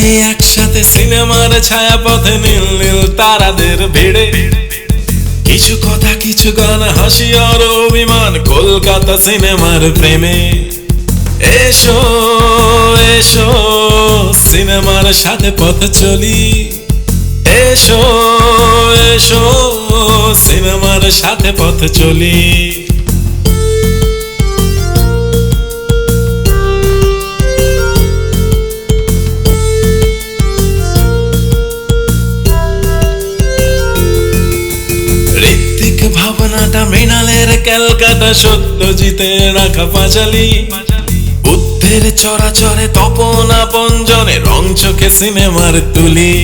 যাই একসাথে সিনেমার ছায়াপথে, নীল নীল তারাদের ভিড়ে। কিছু কথা, কিছু গান, হাসি আর অভিমান, কলকাতা সিনেমার প্রেমে। এসো এসো সিনেমার সাথে পথ চলি, এসো এসো সিনেমার সাথে পথ চলি। ঋত্বিক, ভাবনাটা, মৃণালের ক্যালকাটা, সত্যজিতে রাখা পাঁচালী, বুদ্ধের চরাচরে, তপন আপনজনে, রং চোখে সিনেমার তুলি।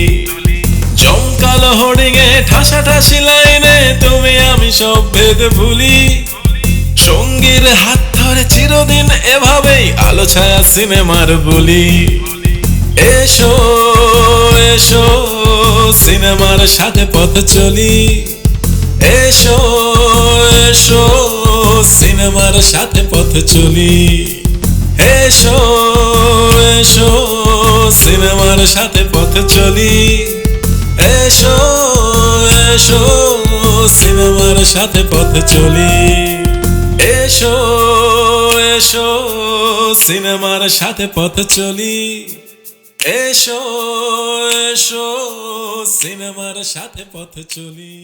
জমকালো হোর্ডিংয়ে, ঠাসাঠাসি লাইনে, তুমি আমি সব ভেদ ভুলি। সঙ্গীর হাত ধরে চিরদিন এভাবেই আলো ছায়া সিনেমার বলি। এসো এসো সিনেমার সাথে পথ চলি, এসো এসো সিনেমার সাথে পথ চলি। এসো এসো সিনেমার সাথে পথ চলি, এসো এসো সিনেমার সাথে পথ চলি। এসো এসো সিনেমার সাথে পথ চলি, এসো এসো সিনেমার সাথে পথ চলি।